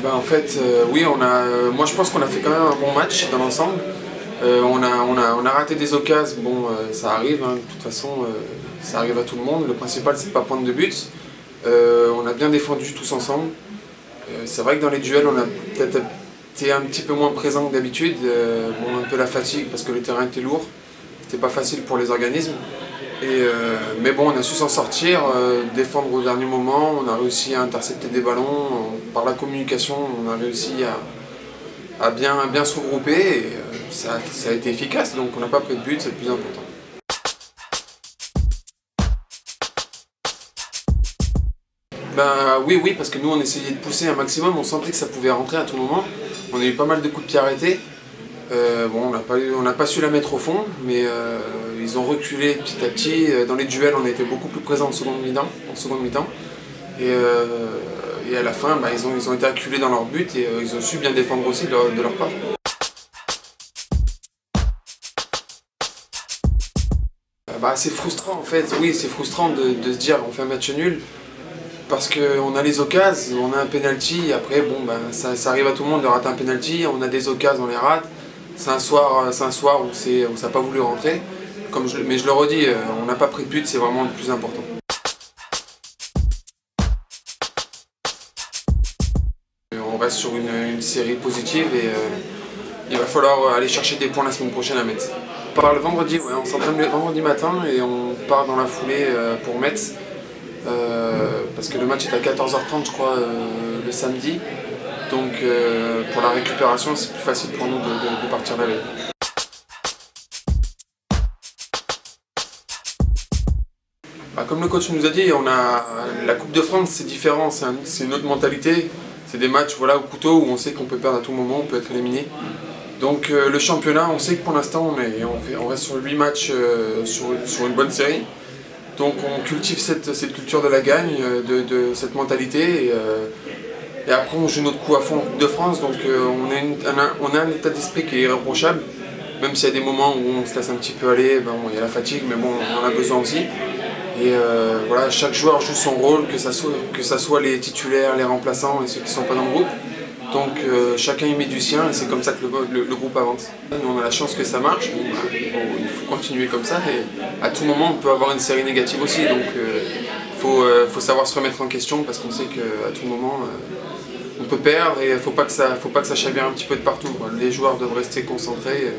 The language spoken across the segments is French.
En fait, oui, moi je pense qu'on a fait quand même un bon match dans l'ensemble. On a raté des occasions, bon, ça arrive, hein, de toute façon, ça arrive à tout le monde. Le principal, c'est de ne pas prendre de but. On a bien défendu tous ensemble. C'est vrai que dans les duels, on a peut-être été un petit peu moins présent que d'habitude. Bon, un peu la fatigue parce que le terrain était lourd. C'était pas facile pour les organismes. Mais bon, on a su s'en sortir, défendre au dernier moment. On a réussi à intercepter des ballons. Par la communication, on a réussi à bien se regrouper. Et ça a été efficace, donc on n'a pas pris de but, c'est le plus important. Oui, parce que nous on essayait de pousser un maximum, on sentait que ça pouvait rentrer à tout moment. On a eu pas mal de coups de pied arrêtés. Bon, on n'a pas su la mettre au fond, mais ils ont reculé petit à petit. Dans les duels, on a été beaucoup plus présents en seconde mi-temps. Et à la fin, ils ont été acculés dans leur but et ils ont su bien défendre aussi de leur part. C'est frustrant en fait, oui, c'est frustrant de se dire on fait un match nul. Parce qu'on a les occasions, on a un penalty, après bon, ça arrive à tout le monde de rater un penalty, on a des occasions, on les rate. C'est un soir où ça n'a pas voulu rentrer. Mais je le redis, on n'a pas pris de but, c'est vraiment le plus important. On reste sur une série positive et il va falloir aller chercher des points la semaine prochaine à Metz. On part le vendredi, ouais, on s'entraîne le vendredi matin et on part dans la foulée pour Metz. Parce que le match est à 14h30 je crois le samedi, donc pour la récupération c'est plus facile pour nous de partir la veille. Comme le coach nous a dit, la Coupe de France c'est différent, c'est une autre mentalité, c'est des matchs voilà, au couteau où on sait qu'on peut perdre à tout moment, on peut être éliminé. Donc le championnat, on sait que pour l'instant on reste sur 8 matchs sur une bonne série. Donc on cultive cette culture de la gagne, de cette mentalité et après on joue notre coup à fond en Coupe de France, donc on a un état d'esprit qui est irréprochable, même s'il y a des moments où on se laisse un petit peu aller, il y a la fatigue, mais bon, on en a besoin aussi. Et voilà, chaque joueur joue son rôle, que ça soit les titulaires, les remplaçants et ceux qui ne sont pas dans le groupe. Donc chacun y met du sien et c'est comme ça que le groupe avance. Nous, on a la chance que ça marche, il faut continuer comme ça et à tout moment on peut avoir une série négative aussi, donc il faut savoir se remettre en question parce qu'on sait qu'à tout moment on peut perdre et il ne faut pas que ça chavire un petit peu de partout, quoi. Les joueurs doivent rester concentrés.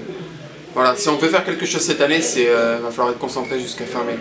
Voilà, si on veut faire quelque chose cette année, va falloir être concentré jusqu'à fin mai.